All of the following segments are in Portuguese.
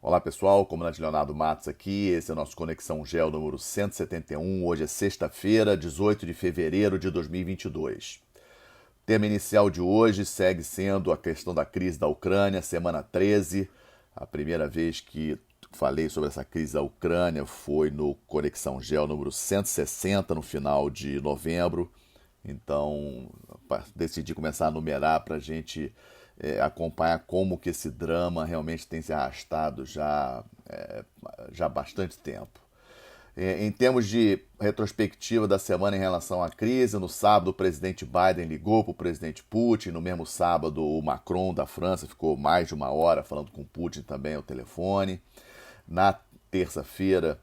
Olá pessoal, comandante Leonardo Matos aqui, esse é o nosso Conexão Gel número 171, hoje é sexta-feira, 18 de fevereiro de 2022. O tema inicial de hoje segue sendo a questão da crise da Ucrânia, semana 13, a primeira vez que falei sobre essa crise da Ucrânia foi no Conexão Gel número 160, no final de novembro, então decidi começar a numerar para a gente acompanhar como que esse drama realmente tem se arrastado já há bastante tempo. Em termos de retrospectiva da semana em relação à crise, no sábado o presidente Biden ligou para o presidente Putin, no mesmo sábado o Macron da França ficou mais de uma hora falando com Putin também ao telefone. Na terça-feira,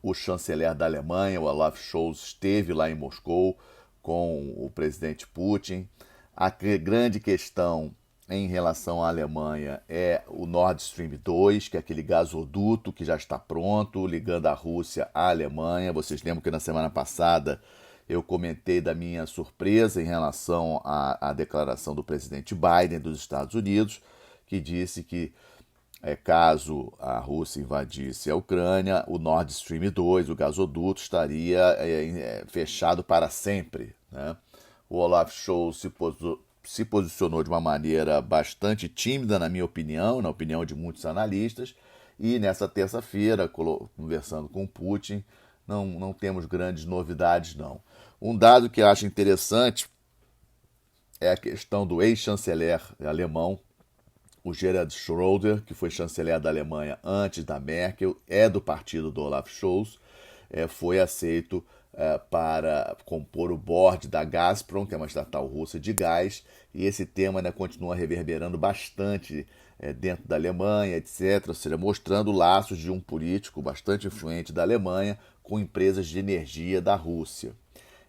o chanceler da Alemanha, o Olaf Scholz, esteve lá em Moscou com o presidente Putin. A grande questão em relação à Alemanha é o Nord Stream 2, que é aquele gasoduto que já está pronto, ligando a Rússia à Alemanha. Vocês lembram que na semana passada eu comentei da minha surpresa em relação à declaração do presidente Biden dos Estados Unidos, que disse que caso a Rússia invadisse a Ucrânia, o Nord Stream 2, o gasoduto, estaria fechado para sempre, né? O Olaf Scholz se posicionou de uma maneira bastante tímida, na minha opinião, na opinião de muitos analistas, e nessa terça-feira, conversando com Putin, não temos grandes novidades, não. Um dado que eu acho interessante é a questão do ex-chanceler alemão, o Gerhard Schröder, que foi chanceler da Alemanha antes da Merkel, é do partido do Olaf Scholz, foi aceito para compor o board da Gazprom, que é uma estatal russa de gás, e esse tema continua reverberando bastante dentro da Alemanha, etc., ou seja, mostrando laços de um político bastante influente da Alemanha com empresas de energia da Rússia.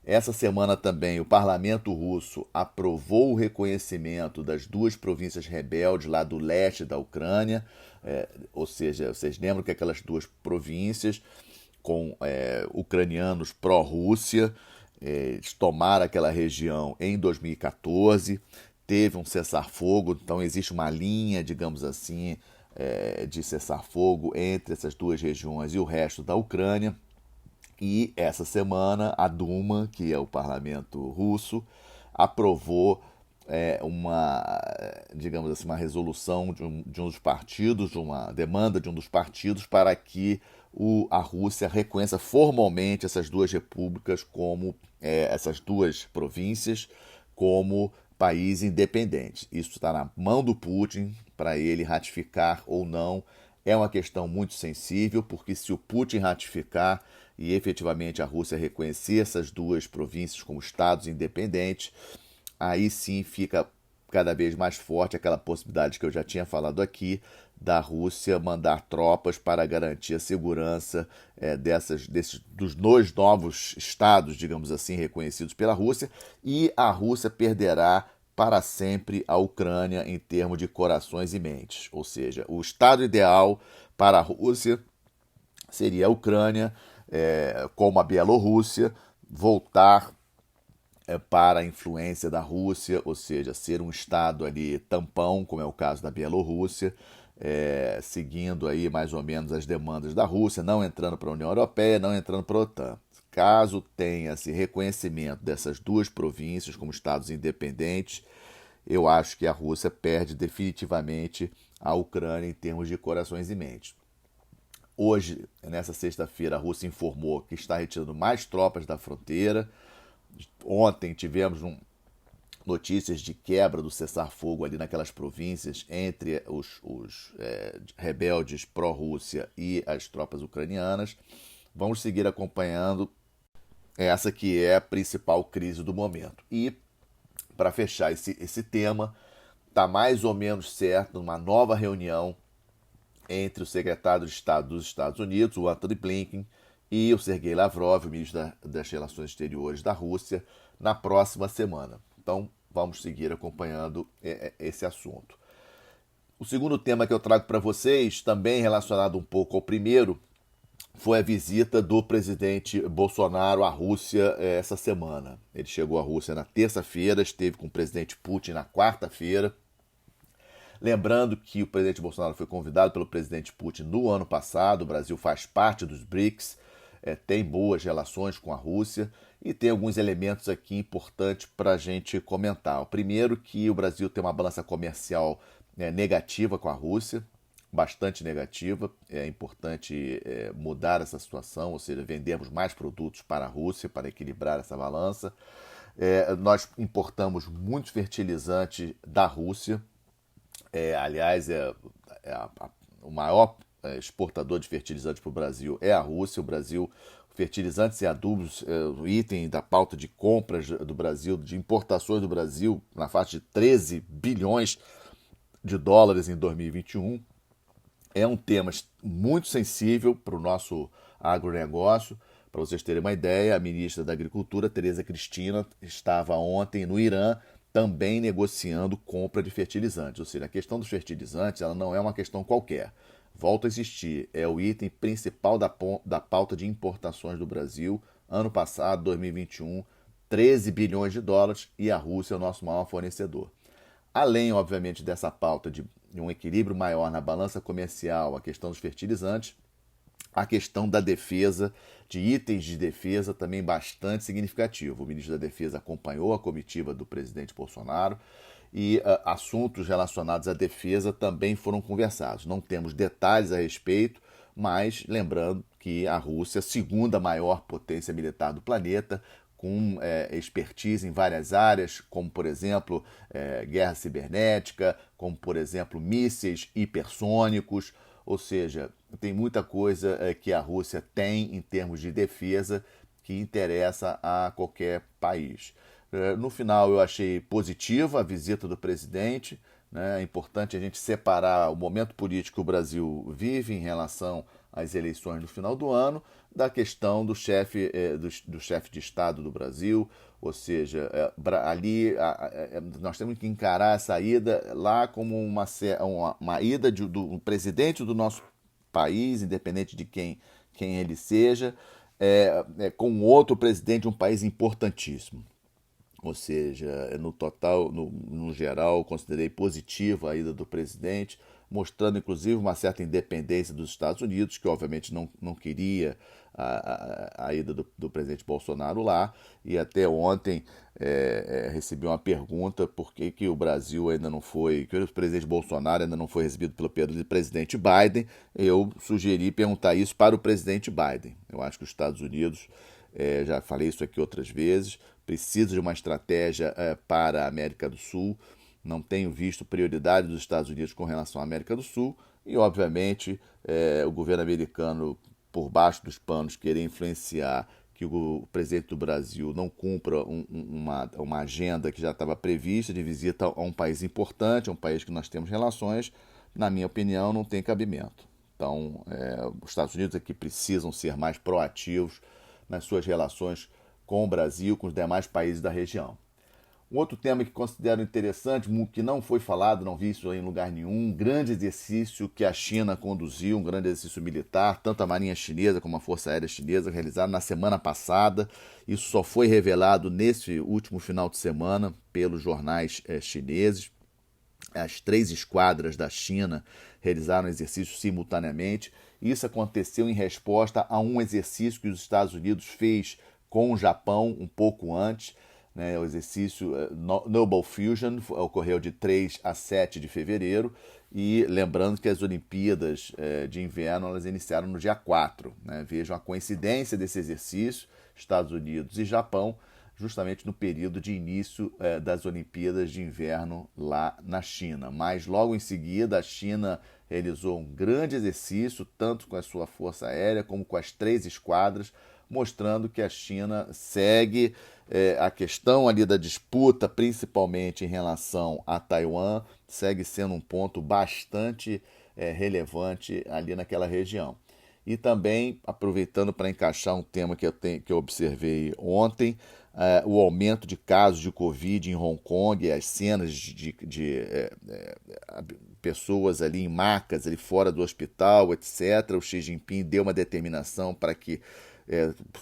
Essa semana também o parlamento russo aprovou o reconhecimento das duas províncias rebeldes lá do leste da Ucrânia, ou seja, vocês lembram que aquelas duas províncias com ucranianos pró-Rússia, eles tomaram aquela região em 2014, teve um cessar-fogo, então existe uma linha, digamos assim, de cessar-fogo entre essas duas regiões e o resto da Ucrânia. E essa semana a Duma, que é o parlamento russo, aprovou digamos assim, uma resolução de um dos partidos, uma demanda de um dos partidos para que a Rússia reconheça formalmente essas duas repúblicas como essas duas províncias como país independente. Isso está na mão do Putin para ele ratificar ou não. É uma questão muito sensível, porque se o Putin ratificar e efetivamente a Rússia reconhecer essas duas províncias como estados independentes, aí sim fica cada vez mais forte aquela possibilidade que eu já tinha falado aqui, da Rússia mandar tropas para garantir a segurança dos dois novos estados, digamos assim, reconhecidos pela Rússia, e a Rússia perderá para sempre a Ucrânia em termos de corações e mentes. Ou seja, o estado ideal para a Rússia seria a Ucrânia, como a Bielorrússia, voltar para a influência da Rússia, ou seja, ser um estado ali tampão, como é o caso da Bielorrússia, seguindo aí mais ou menos as demandas da Rússia, não entrando para a União Europeia, não entrando para a OTAN. Caso tenha esse reconhecimento dessas duas províncias como estados independentes, eu acho que a Rússia perde definitivamente a Ucrânia em termos de corações e mentes. Hoje, nessa sexta-feira, a Rússia informou que está retirando mais tropas da fronteira. Ontem tivemos notícias de quebra do cessar-fogo ali naquelas províncias entre os rebeldes pró-Rússia e as tropas ucranianas. Vamos seguir acompanhando essa que é a principal crise do momento. E, para fechar esse tema, está mais ou menos certo uma nova reunião entre o secretário de Estado dos Estados Unidos, o Antony Blinken, e o Sergei Lavrov, o ministro das Relações Exteriores da Rússia, na próxima semana. Então, vamos seguir acompanhando esse assunto. O segundo tema que eu trago para vocês, também relacionado um pouco ao primeiro, foi a visita do presidente Bolsonaro à Rússia essa semana. Ele chegou à Rússia na terça-feira, esteve com o presidente Putin na quarta-feira. Lembrando que o presidente Bolsonaro foi convidado pelo presidente Putin no ano passado, o Brasil faz parte dos BRICS, tem boas relações com a Rússia e tem alguns elementos aqui importantes para a gente comentar. O primeiro, que o Brasil tem uma balança comercial negativa com a Rússia, bastante negativa. É importante mudar essa situação, ou seja, vendermos mais produtos para a Rússia para equilibrar essa balança. Nós importamos muitos fertilizantes da Rússia. Aliás, o maior exportador de fertilizantes para o Brasil é a Rússia. O Brasil, fertilizantes e adubos, o item da pauta de compras do Brasil, de importações do Brasil, na faixa de 13 bilhões de dólares em 2021. É um tema muito sensível para o nosso agronegócio. Para vocês terem uma ideia, a ministra da Agricultura, Tereza Cristina, estava ontem no Irã também negociando compra de fertilizantes. Ou seja, a questão dos fertilizantes ela não é uma questão qualquer. Volto a insistir, é o item principal da pauta de importações do Brasil. Ano passado, 2021, 13 bilhões de dólares e a Rússia é o nosso maior fornecedor. Além, obviamente, dessa pauta de um equilíbrio maior na balança comercial, a questão dos fertilizantes, a questão da defesa, de itens de defesa também bastante significativo. O ministro da Defesa acompanhou a comitiva do presidente Bolsonaro e assuntos relacionados à defesa também foram conversados. Não temos detalhes a respeito, mas lembrando que a Rússia, a segunda maior potência militar do planeta, com expertise em várias áreas, como, por exemplo, guerra cibernética, como, por exemplo, mísseis hipersônicos, ou seja, tem muita coisa que a Rússia tem em termos de defesa que interessa a qualquer país. No final, eu achei positiva a visita do presidente. É importante a gente separar o momento político que o Brasil vive em relação às eleições no final do ano da questão do chefe de Estado do Brasil. Ou seja, ali nós temos que encarar essa ida lá como uma ida do presidente do nosso país, independente de quem ele seja, com outro presidente de um país importantíssimo. Ou seja, no total, no geral, considerei positiva a ida do presidente, mostrando inclusive uma certa independência dos Estados Unidos, que obviamente não queria a ida do presidente Bolsonaro lá. E até ontem recebi uma pergunta por que o Brasil ainda não foi, que o presidente Bolsonaro ainda não foi recebido pelo presidente Biden. Eu sugeri perguntar isso para o presidente Biden. Eu acho que os Estados Unidos, já falei isso aqui outras vezes, precisa de uma estratégia para a América do Sul. Não tenho visto prioridade dos Estados Unidos com relação à América do Sul e, obviamente, o governo americano, por baixo dos panos, querer influenciar que o presidente do Brasil não cumpra uma agenda que já estava prevista de visita a um país importante, a um país que nós temos relações, na minha opinião, não tem cabimento. Então, os Estados Unidos aqui precisam ser mais proativos nas suas relações com o Brasil, com os demais países da região. Um outro tema que considero interessante, que não foi falado, não vi isso em lugar nenhum, um grande exercício que a China conduziu, um grande exercício militar, tanto a Marinha Chinesa como a Força Aérea Chinesa, realizaram na semana passada. Isso só foi revelado nesse último final de semana pelos jornais chineses. As 3 esquadras da China realizaram exercícios simultaneamente. Isso aconteceu em resposta a um exercício que os Estados Unidos fez com o Japão um pouco antes. O exercício Noble Fusion ocorreu de 3 a 7 de fevereiro e lembrando que as Olimpíadas de Inverno elas iniciaram no dia 4. Vejam a coincidência desse exercício, Estados Unidos e Japão, justamente no período de início das Olimpíadas de Inverno lá na China. Mas logo em seguida a China realizou um grande exercício, tanto com a sua força aérea como com as 3 esquadras, mostrando que a China segue a questão ali da disputa, principalmente em relação a Taiwan, segue sendo um ponto bastante relevante ali naquela região. E também, aproveitando para encaixar um tema que eu observei ontem, o aumento de casos de Covid em Hong Kong, as cenas de pessoas ali em macas, ali fora do hospital, etc. O Xi Jinping deu uma determinação para que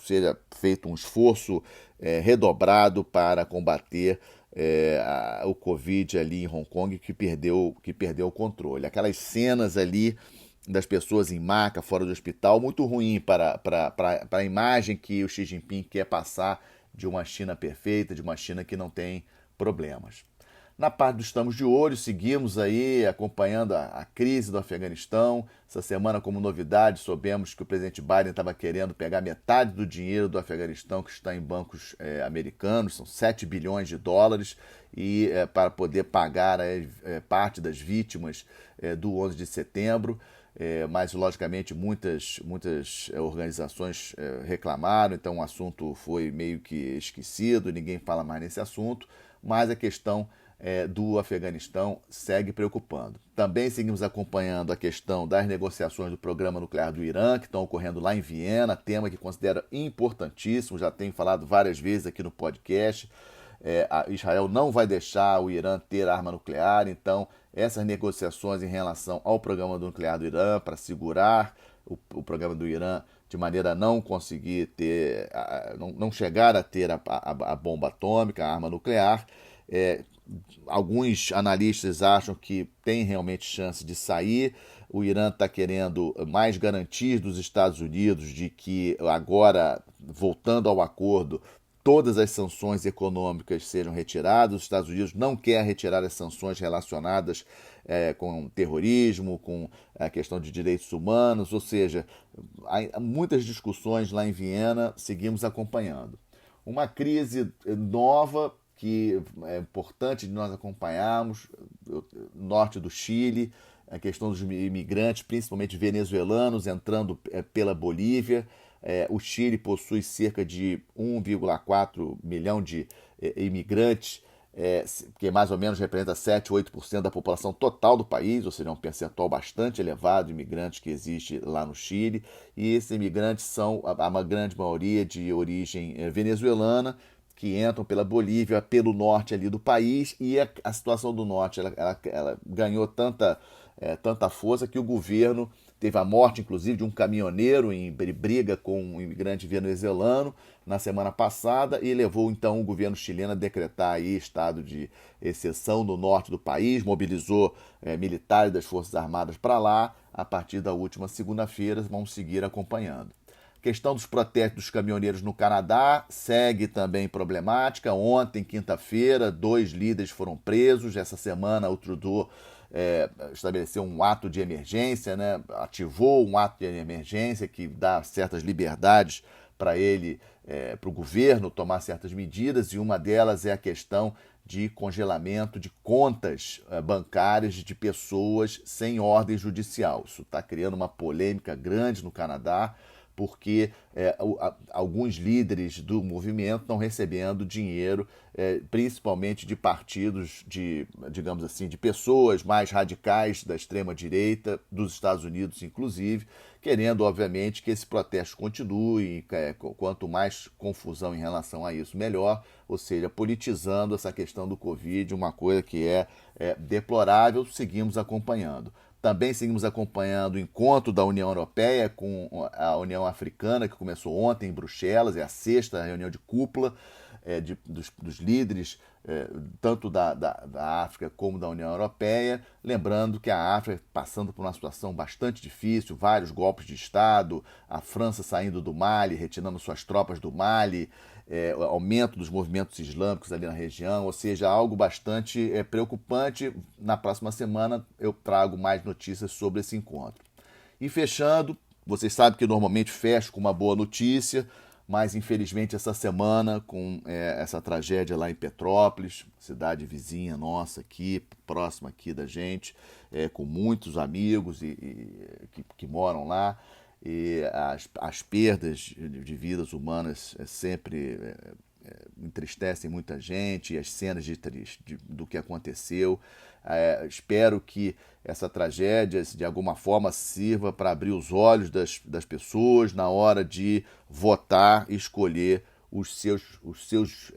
seja feito um esforço redobrado para combater o Covid ali em Hong Kong que perdeu o controle. Aquelas cenas ali das pessoas em maca, fora do hospital, muito ruim para a imagem que o Xi Jinping quer passar de uma China perfeita, de uma China que não tem problemas. Na parte do Estamos de Olho, seguimos aí acompanhando a crise do Afeganistão. Essa semana, como novidade, soubemos que o presidente Biden estava querendo pegar metade do dinheiro do Afeganistão que está em bancos americanos, são 7 bilhões de dólares, e para poder pagar parte das vítimas do 11 de setembro. Mas, logicamente, muitas organizações reclamaram, então o assunto foi meio que esquecido, ninguém fala mais nesse assunto, mas a questão do Afeganistão segue preocupando. Também seguimos acompanhando a questão das negociações do programa nuclear do Irã, que estão ocorrendo lá em Viena, tema que considero importantíssimo, já tenho falado várias vezes aqui no podcast. Israel não vai deixar o Irã ter arma nuclear, então essas negociações em relação ao programa nuclear do Irã para segurar o programa do Irã de maneira a não conseguir ter, não chegar a ter a bomba atômica, a arma nuclear. Alguns analistas acham que tem realmente chance de sair. O Irã está querendo mais garantias dos Estados Unidos de que agora, voltando ao acordo, todas as sanções econômicas sejam retiradas. Os Estados Unidos não quer retirar as sanções relacionadas com terrorismo, com a questão de direitos humanos, ou seja, há muitas discussões lá em Viena, seguimos acompanhando. Uma crise nova que é importante de nós acompanharmos, norte do Chile, a questão dos imigrantes, principalmente venezuelanos, entrando pela Bolívia. O Chile possui cerca de 1,4 milhão de imigrantes, que mais ou menos representa 7, 8% da população total do país, ou seja, é um percentual bastante elevado de imigrantes que existe lá no Chile. E esses imigrantes são, a grande maioria, de origem venezuelana, que entram pela Bolívia, pelo norte ali do país, e a situação do norte ela ganhou tanta força que o governo teve a morte, inclusive, de um caminhoneiro em briga com um imigrante venezuelano na semana passada, e levou então o governo chileno a decretar aí estado de exceção no norte do país, mobilizou militares das Forças Armadas para lá. A partir da última segunda-feira, vamos seguir acompanhando. Questão dos protestos dos caminhoneiros no Canadá segue também problemática. Ontem, quinta-feira, 2 líderes foram presos. Essa semana, o Trudeau estabeleceu um ato de emergência, né? Ativou um ato de emergência que dá certas liberdades para ele, para o governo tomar certas medidas, e uma delas é a questão de congelamento de contas bancárias de pessoas sem ordem judicial. Isso está criando uma polêmica grande no Canadá, porque alguns líderes do movimento estão recebendo dinheiro, principalmente de partidos, digamos assim, de pessoas mais radicais da extrema-direita, dos Estados Unidos inclusive, querendo, obviamente, que esse protesto continue. Quanto mais confusão em relação a isso, melhor, ou seja, politizando essa questão do Covid, uma coisa que é deplorável. Seguimos acompanhando. Também seguimos acompanhando o encontro da União Europeia com a União Africana, que começou ontem em Bruxelas, é a 6ª reunião de cúpula dos líderes, tanto da África como da União Europeia. Lembrando que a África passando por uma situação bastante difícil, vários golpes de Estado, a França saindo do Mali, retirando suas tropas do Mali, aumento dos movimentos islâmicos ali na região, ou seja, algo bastante preocupante. Na próxima semana eu trago mais notícias sobre esse encontro. E fechando, vocês sabem que normalmente fecho com uma boa notícia, mas infelizmente essa semana, com essa tragédia lá em Petrópolis, cidade vizinha nossa aqui, próxima aqui da gente, com muitos amigos que moram lá, e as perdas de vidas humanas sempre entristecem muita gente, e as cenas do que aconteceu. Espero que essa tragédia, de alguma forma, sirva para abrir os olhos das pessoas na hora de votar e escolher os seus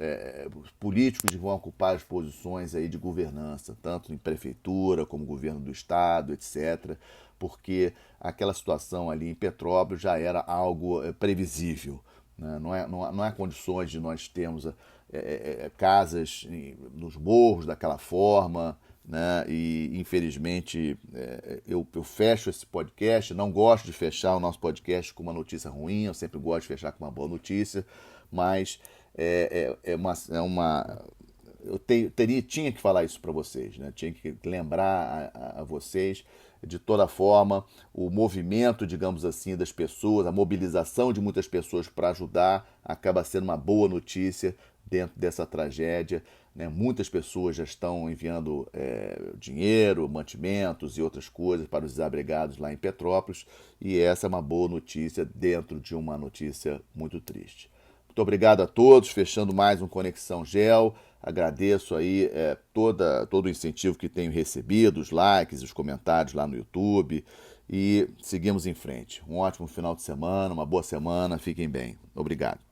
políticos que vão ocupar as posições aí de governança, tanto em prefeitura como governo do estado, etc., porque aquela situação ali em Petrópolis já era algo previsível. Né? Não há condições de nós termos casas nos morros daquela forma, né? E infelizmente eu fecho esse podcast. Não gosto de fechar o nosso podcast com uma notícia ruim, eu sempre gosto de fechar com uma boa notícia, mas eu tinha que falar isso para vocês, né? Tinha que lembrar a vocês. De toda forma, o movimento, digamos assim, das pessoas, a mobilização de muitas pessoas para ajudar, acaba sendo uma boa notícia dentro dessa tragédia, né? Muitas pessoas já estão enviando dinheiro, mantimentos e outras coisas para os desabrigados lá em Petrópolis, e essa é uma boa notícia dentro de uma notícia muito triste. Muito obrigado a todos, fechando mais um Conexão Gel. Agradeço aí todo o incentivo que tenho recebido, os likes, os comentários lá no YouTube, e seguimos em frente. Um ótimo final de semana, uma boa semana, fiquem bem. Obrigado.